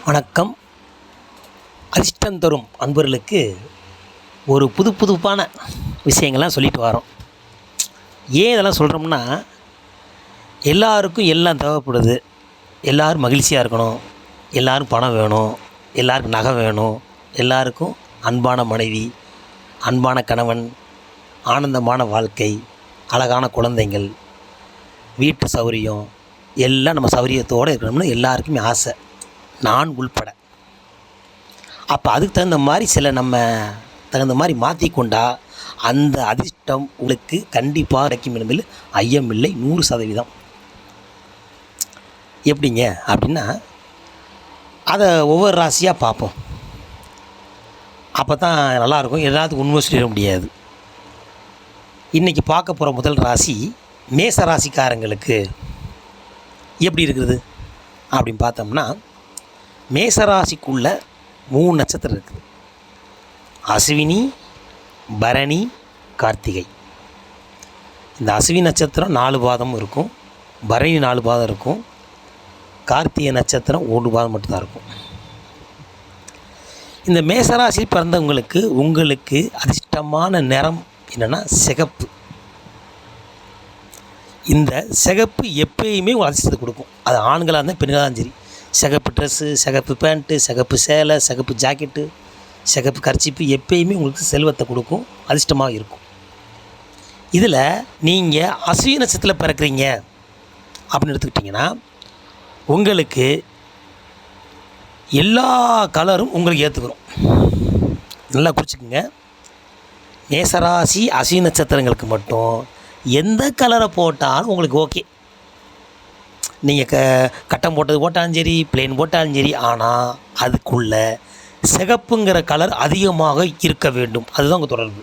வணக்கம். அதிர்ஷ்டம் தரும் அன்பர்களுக்கு ஒரு புதுப்பான விஷயங்கள்லாம் சொல்லிட்டு வரோம். ஏன் இதெல்லாம் சொல்கிறோம்னா, எல்லாருக்கும் எல்லாம் தேவைப்படுது. எல்லோரும் மகிழ்ச்சியாக இருக்கணும், எல்லோரும் பணம் வேணும், எல்லாருக்கும் நகை வேணும், எல்லாருக்கும் அன்பான மனைவி, அன்பான கணவன், ஆனந்தமான வாழ்க்கை, அழகான குழந்தைங்கள், வீட்டு சௌகரியம் எல்லாம் நம்ம சௌகரியத்தோடு இருக்கணும்னு எல்லாருக்குமே ஆசை, நான் உள்பட. அப்போ அதுக்கு தகுந்த மாதிரி நம்ம தகுந்த மாதிரி மாற்றிக்கொண்டா அந்த அதிர்ஷ்டம் உங்களுக்கு கண்டிப்பாக கிடைக்கும் என்பதில் ஐயமில்லை, 100%. எப்படிங்க அப்படின்னா, அதை ஒவ்வொரு ராசியாக பார்ப்போம். அப்போ தான் நல்லாயிருக்கும். எல்லாத்துக்கும் உண்மை சொல்லிட முடியாது. இன்றைக்கி பார்க்க போகிற முதல் ராசி மேச ராசிக்காரங்களுக்கு எப்படி இருக்குது அப்படின்னு பார்த்தோம்னா, மேசராசிக்குள்ள 3 நட்சத்திரம் இருக்குது. அஸ்வினி, பரணி, கார்த்திகை. இந்த அஸ்வினி நட்சத்திரம் 4 பாதம் இருக்கும், பரணி 4 பாதம் இருக்கும், கார்த்திகை நட்சத்திரம் 1 பாதம் மட்டும்தான் இருக்கும். இந்த மேசராசி பிறந்தவங்களுக்கு உங்களுக்கு அதிர்ஷ்டமான நிறம் என்னென்னா சிகப்பு. இந்த சிகப்பு எப்பயுமே ஒரு அதிர்ஷ்டத்தை கொடுக்கும். அது ஆண்களாக இருந்தால் பெண்களாக தான் சரி. சிகப்பு ட்ரெஸ்ஸு, சிகப்பு பேண்ட்டு, சிகப்பு சேலை, சிகப்பு ஜாக்கெட்டு, சிகப்பு கர்ச்சிப்பு எப்பயுமே உங்களுக்கு செல்வத்தை கொடுக்கும், அதிர்ஷ்டமாக இருக்கும். இதில் நீங்கள் அஸ்வினி நட்சத்திரத்தில் பிறக்கிறீங்க அப்படின்னு எடுத்துக்கிட்டிங்கன்னா, உங்களுக்கு எல்லா கலரும் உங்களுக்கு ஏற்றுக்கிறோம். நல்லா குறிச்சிக்கோங்க. மேசராசி அஸ்வினி நட்சத்திரங்களுக்கு மட்டும் எந்த கலரை போட்டாலும் உங்களுக்கு ஓகே. நீங்கள் கட்டம் போட்டது போட்டாலும் சரி, பிளேன் போட்டாலும் சரி, ஆனால் அதுக்குள்ளே சிகப்புங்கிற கலர் அதிகமாக இருக்க வேண்டும். அதுதான் உங்கள் தொடர்பு.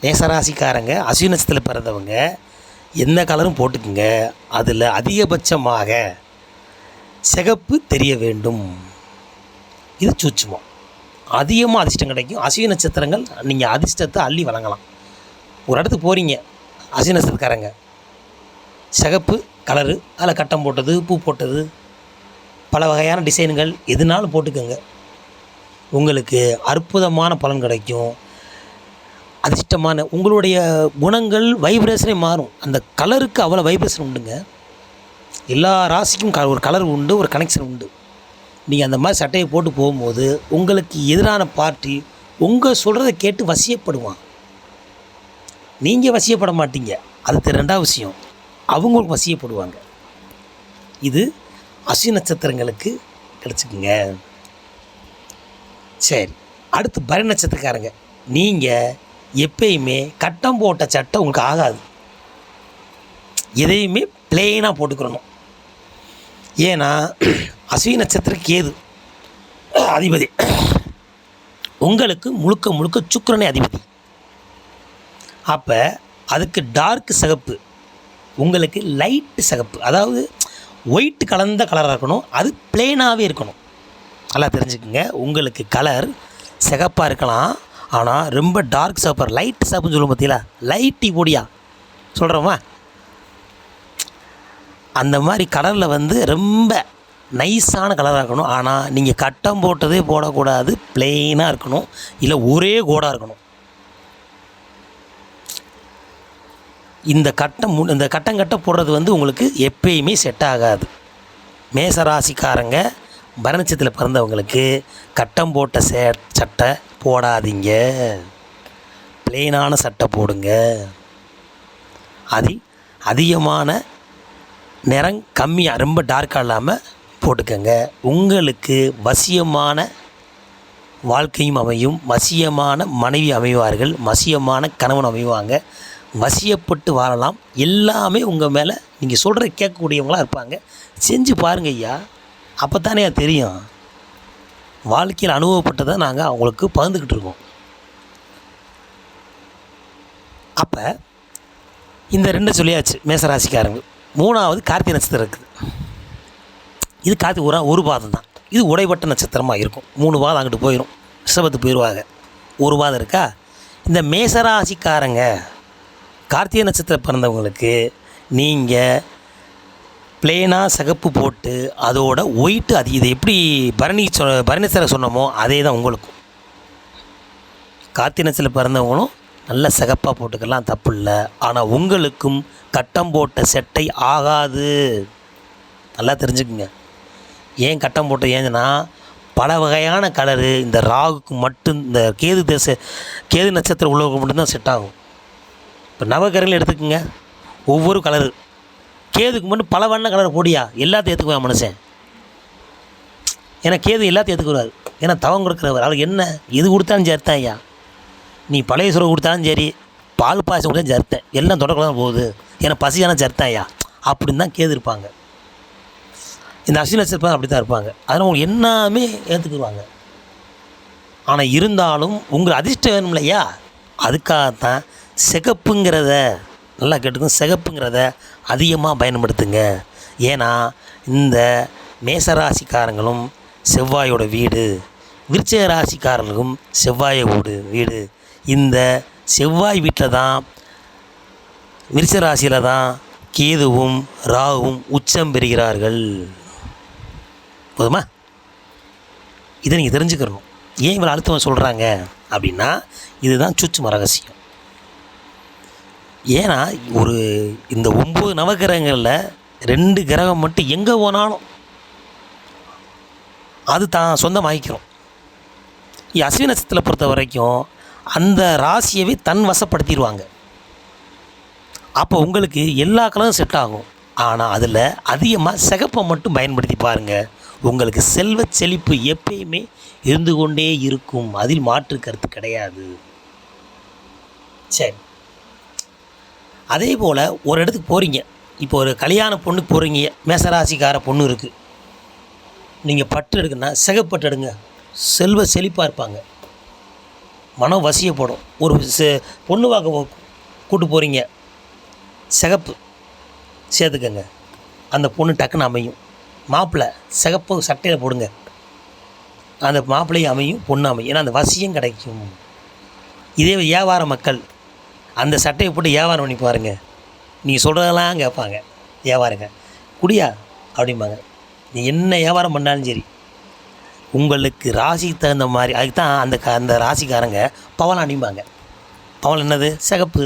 மேசராசிக்காரங்க அஸ்வினி நட்சத்திரத்தில் பிறந்தவங்க எந்த கலரும் போட்டுக்குங்க, அதில் அதிகபட்சமாக சிகப்பு தெரிய வேண்டும். இது சூட்சுமம். அதிகமாக அதிர்ஷ்டம் கிடைக்கும். அஸ்வினி நட்சத்திரங்கள் நீங்கள் அதிர்ஷ்டத்தை அள்ளி வழங்கலாம். ஒரு இடத்துக்கு போகிறீங்க, அஸ்வினி நட்சத்திரக்காரங்க சிகப்பு கலரு, அதில் கட்டம் போட்டது, பூ போட்டது, பல வகையான டிசைன்கள் எதுனாலும் போட்டுக்கோங்க. உங்களுக்கு அற்புதமான பலன் கிடைக்கும். அதிர்ஷ்டமான உங்களுடைய குணங்கள் வைப்ரேஷனே மாறும். அந்த கலருக்கு அவ்வளோ வைப்ரேஷன் உண்டுங்க. எல்லா ராசிக்கும் ஒரு கலர் உண்டு, ஒரு கனெக்ஷன் உண்டு. நீங்கள் அந்த மாதிரி சட்டையை போட்டு போகும்போது உங்களுக்கு எதிரான பார்ட்டி உங்கள் சொல்கிறத கேட்டு வசியப்படுவான். நீங்கள் வசியப்பட மாட்டீங்க. அது 2வது விஷயம். அவங்களுக்கு வசியப்படுவாங்க. இது அஸ்வினி நட்சத்திரங்களுக்கு கிடச்சிக்குங்க. சரி, அடுத்து பரணி நட்சத்திரக்காரங்க. நீங்கள் எப்பயுமே கட்டம் போட்ட சட்டை உங்களுக்கு ஆகாது. எதையுமே பிளெயினாக போட்டுக்கிறணும். ஏன்னா அஸ்வினி நட்சத்திரம் கேது அதிபதி, உங்களுக்கு முழுக்க முழுக்க சுக்கிரனே அதிபதி. அப்போ அதுக்கு டார்க் சிகப்பு, உங்களுக்கு லைட்டு சிகப்பு, அதாவது ஒயிட் கலந்த கலராக இருக்கணும். அது பிளெயினாகவே இருக்கணும். நல்லா தெரிஞ்சுக்குங்க. உங்களுக்கு கலர் சிகப்பாக இருக்கலாம், ஆனால் ரொம்ப டார்க் சிகப்பு, லைட் சிகப்புன்னு சொல்லுவோம் பார்த்தீங்களா, லைட்டி பொடியா சொல்கிறோமா, அந்த மாதிரி கலரில் ரொம்ப நைஸான கலராக இருக்கணும். ஆனால் நீங்கள் கட்டம் போட்டதே போடக்கூடாது, பிளெயினாக இருக்கணும், இல்லை ஒரே கோடாக இருக்கணும். இந்த கட்டம் போடுறது உங்களுக்கு எப்பயுமே செட் ஆகாது. மேசராசிக்காரங்க பரணி நட்சத்திரத்தில் பிறந்தவங்களுக்கு கட்டம் போட்ட சட்டை போடாதீங்க, பிளெயினான சட்டை போடுங்க. அதிகமான நிறம் கம்மியாக, ரொம்ப டார்க்காக இல்லாமல் போட்டுக்கங்க. உங்களுக்கு வசியமான வாழ்க்கையும் அமையும், வசியமான மனைவி அமைவார்கள், வசியமான கணவன் அமைவாங்க, வசியப்பட்டு வாழலாம். எல்லாமே உங்கள் மேலே நீங்கள் சொல்கிற கேட்கக்கூடியவங்களாக இருப்பாங்க. செஞ்சு பாருங்க ஐயா, அப்போ தானே தெரியும். வாழ்க்கையில் அனுபவப்பட்டதை நாங்கள் அவங்களுக்கு பகிர்ந்துக்கிட்டு இருக்கோம். அப்போ இந்த 2 சொல்லியாச்சு மேசராசிக்காரங்க. 3வது கார்த்திகை நட்சத்திரம் இருக்குது. இது கார்த்திகை ஒரு பாதம் தான். இது உடைப்பட்ட நட்சத்திரமாக இருக்கும். 3 பாதம் அங்கிட்டு போயிடும், ரிஷபத்துக்கு போயிடுவாங்க. 1 பாதம் இருக்கா. இந்த மேசராசிக்காரங்க கார்த்திகை நட்சத்திரம் பிறந்தவங்களுக்கு நீங்கள் பிளெயினாக சிகப்பு போட்டு அதோட ஒயிட்டு அது இது எப்படி பரணிசரை சொன்னோமோ அதே தான் உங்களுக்கும். கார்த்திகை பிறந்தவங்களும் நல்ல சிகப்பாக போட்டுக்கலாம், தப்பு இல்லை. ஆனால் உங்களுக்கும் கட்டம் போட்ட செட்டை ஆகாது. நல்லா தெரிஞ்சுக்குங்க. ஏன் கட்டம் போட்ட ஏன்னா பல வகையான கலரு இந்த ராகுக்கு மட்டும், இந்த கேது நட்சத்திரம் உள்ளவங்க மட்டும்தான் செட் ஆகும். இப்போ நவகிரகங்கள் எடுத்துக்கோங்க, ஒவ்வொரு கலரு. கேதுக்கு மட்டும் பல வண்ண கலரை போடியா, எல்லாத்தையும் ஏற்றுக்குவேன் மனுஷன். ஏன்னா கேது எல்லாத்தையும் ஏற்றுக்குவார். ஏன்னா தவம் கொடுக்குறவர். அவருக்கு என்ன எது கொடுத்தாலும் சேர்த்தேன் ஐயா. நீ பழைய சுரம் கொடுத்தாலும் சரி, பால் பாயசம் கொடுத்தாலும் சேர்த்தேன், எல்லாம் தொடக்கம் தான் போகுது. ஏன்னா பசியான சேர்த்தேன் ஐயா அப்படின்னு தான் கேது இருப்பாங்க. இந்த அஸ்வினி நட்சத்திரம் அப்படி தான் இருப்பாங்க. அதனால் உங்களுக்கு எல்லாமே ஏற்றுக்குருவாங்க. ஆனால் இருந்தாலும் உங்கள் அதிர்ஷ்டம் வேணும் இல்லையா, அதுக்காகத்தான் சிகப்புங்கிறத நல்லா கேட்டுக்கும், சிகப்புங்கிறத அதிகமாக பயன்படுத்துங்க. ஏன்னா இந்த மேசராசிக்காரங்களும் செவ்வாயோட வீடு, விருச்சிக ராசிக்காரர்களுக்கும் செவ்வாயை வீடு. இந்த செவ்வாய் வீட்டில் தான், விருச்சிக ராசியில் தான் கேதுவும் ராகுவும் உச்சம் பெறுகிறார்கள். போதுமா? இதை நீங்கள் தெரிஞ்சுக்கிறணும். ஏன் இவ்வளோ அழுத்தம் சொல்கிறாங்க அப்படின்னா இதுதான் சூட்சும ரகசியம். ஏன்னா இந்த 9 நவகிரகங்களில் 2 கிரகம் மட்டும் எங்கே போனாலும் அது தான் சொந்தமாகிக்கிறோம். அஸ்வினி நட்சத்திரத்தை பொறுத்த வரைக்கும் அந்த ராசியவே தன் வசப்படுத்திடுவாங்க. அப்போ உங்களுக்கு எல்லா கலரும் செட் ஆகும். ஆனால் அதில் அதிகமாக சிகப்பை மட்டும் பயன்படுத்தி பாருங்கள். உங்களுக்கு செல்வ செழிப்பு எப்பயுமே இருந்து கொண்டே இருக்கும். அதில் மாற்று கருத்து கிடையாது. சரி, அதே போல் ஒரு இடத்துக்கு போகிறீங்க. இப்போ ஒரு கல்யாண பொண்ணுக்கு போகிறீங்க, மேசராசிக்கார பொண்ணு இருக்குது. நீங்கள் பட்டு எடுக்குன்னா சிகப்பட்டு எடுங்க, செல்வ செழிப்பாக இருப்பாங்க, மனம் வசியப்படும். ஒரு பொண்ணு பார்க்க கூட்டு போகிறீங்க, சிகப்பு சேர்த்துக்கங்க, அந்த பொண்ணு டக்குன்னு அமையும். மாப்பிள்ளை சிகப்பு சட்டையில் போடுங்க, அந்த மாப்பிள்ளையும் அமையும், பொண்ணு அமையும். ஏன்னா அந்த வசியம் கிடைக்கும். இதே வியாபார மக்கள் அந்த சட்டையை போட்டு வியாபாரம் பண்ணி பாருங்கள், நீங்கள் சொல்கிறதெல்லாம் கேட்பாங்க. வியாபாரங்க குடியா அப்படிம்பாங்க. நீ என்ன வியாபாரம் பண்ணாலும் சரி, உங்களுக்கு ராசிக்கு தகுந்த மாதிரி. அதுக்கு தான் அந்த ராசிக்காரங்க பவளம் அணிம்பாங்க. பவளம் என்னது? சிகப்பு.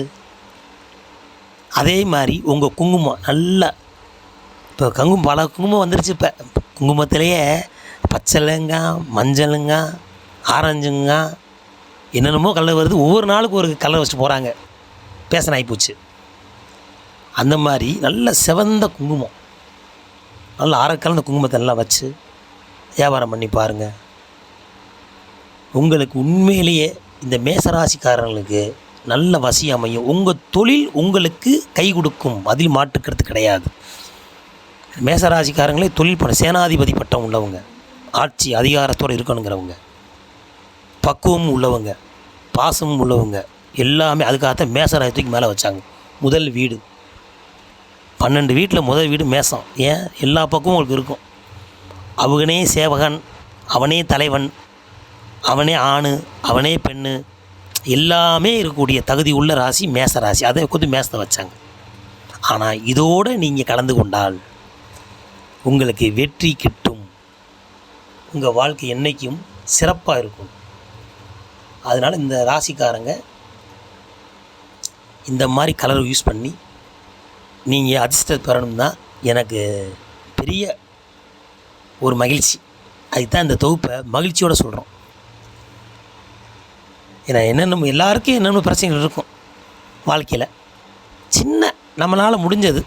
அதே மாதிரி உங்கள் குங்குமம் நல்லா, இப்போ பல குங்குமம் வந்துருச்சு. இப்போ குங்குமத்திலேயே பச்சைங்க, மஞ்சளுங்க, ஆரஞ்சுங்க, என்னென்னமோ கலர் வருது. ஒவ்வொரு நாளுக்கு ஒரு கலர் வச்சுட்டு போகிறாங்க. பேசன் ஆகிப்போச்சு. அந்த மாதிரி நல்ல சிவந்த குங்குமம், நல்ல ஆரக்கலந்த குங்குமத்தை எல்லாம் வச்சு வியாபாரம் பண்ணி பாருங்கள். உங்களுக்கு உண்மையிலேயே இந்த மேசராசிக்காரர்களுக்கு நல்ல வசி அமையும். உங்கள் தொழில் உங்களுக்கு கை கொடுக்கும், அதில் மாட்டுக்கிறது கிடையாது. மேசராசிக்காரங்களே தொழில் பண்ண சேனாதிபதி பட்டம் உள்ளவங்க, ஆட்சி அதிகாரத்தோடு இருக்கணுங்கிறவங்க, பக்குவமும் உள்ளவங்க, பாசமும் உள்ளவங்க, எல்லாமே. அதுக்காகத்தான் மேசராசிக்கு மேலே வச்சாங்க. முதல் வீடு 12 வீட்டில் முதல் வீடு மேசம். ஏன்? எல்லா பக்கமும் உங்களுக்கு இருக்கும். அவனே சேவகன், அவனே தலைவன், அவனே ஆண், அவனே பெண்ணு, எல்லாமே இருக்கக்கூடிய தகுதி உள்ள ராசி மேச ராசி. அதை கொஞ்சம் மேசத்தை வச்சாங்க. ஆனால் இதோடு நீங்கள் கலந்து கொண்டால் உங்களுக்கு வெற்றி கிட்டும். உங்கள் வாழ்க்கை என்றைக்கும் சிறப்பாக இருக்கும். அதனால் இந்த ராசிக்காரங்க இந்த மாதிரி கலர் யூஸ் பண்ணி நீங்கள் அதிர்ஷ்டம் பெறணும்னா எனக்கு பெரிய ஒரு மகிழ்ச்சி. அதுதான் இந்த தொகுப்பை மகிழ்ச்சியோடு சொல்கிறோம். ஏன்னா என்னென்ன எல்லாருக்கும் என்னென்ன பிரச்சனைகள் இருக்கும் வாழ்க்கையில். சின்ன நம்மளால் முடிஞ்சது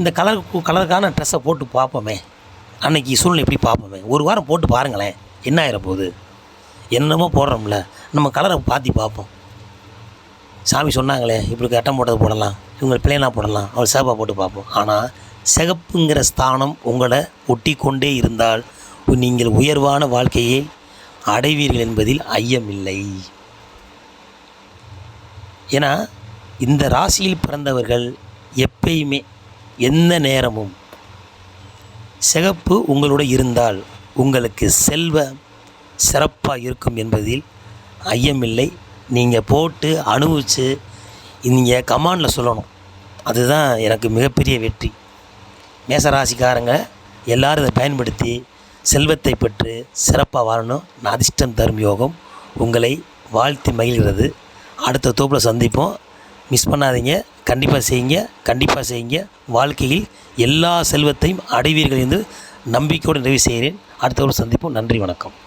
இந்த கலருக்கான ட்ரெஸ்ஸை போட்டு பார்ப்போமே, அன்றைக்கி சூழ்நிலை எப்படி பார்ப்போமே. ஒரு வாரம் போட்டு பாருங்களேன், என்ன ஆகிற போகுது. என்னமோ போடுறோம்ல, நம்ம கலரை பார்த்து பார்ப்போம். சாமி சொன்னாங்களே இப்படி கட்டம் போட்டது போடலாம், இவங்க பிள்ளைனா போடலாம், அவள் சிவப்பாக போட்டு பார்ப்போம். ஆனால் சிகப்புங்கிற ஸ்தானம் உங்களை ஒட்டி கொண்டே இருந்தால் நீங்கள் உயர்வான வாழ்க்கையை அடைவீர்கள் என்பதில் ஐயமில்லை. ஏன்னா இந்த ராசியில் பிறந்தவர்கள் எப்பயுமே எந்த நேரமும் சிகப்பு உங்களோட இருந்தால் உங்களுக்கு செல்வ சிறப்பாக இருக்கும் என்பதில் ஐயமில்லை. நீங்கள் போட்டு அனுபவித்து நீங்கள் கமாண்டில் சொல்லணும். அதுதான் எனக்கு மிகப்பெரிய வெற்றி. மேசராசிக்காரங்க எல்லோரும் இதை பயன்படுத்தி செல்வத்தை பெற்று சிறப்பாக வாழணும். நான் அதிர்ஷ்டம் தரும் யோகம் உங்களை வாழ்த்தி மகிழ்கிறது. அடுத்த தொகுப்பில் சந்திப்போம். மிஸ் பண்ணாதீங்க. கண்டிப்பாக செய்யுங்க. வாழ்க்கையில் எல்லா செல்வத்தையும் அடைவீர்கள் என்று நம்பிக்கையோடு நிறைவு செய்கிறேன். அடுத்த தொகுப்பில் சந்திப்போம். நன்றி, வணக்கம்.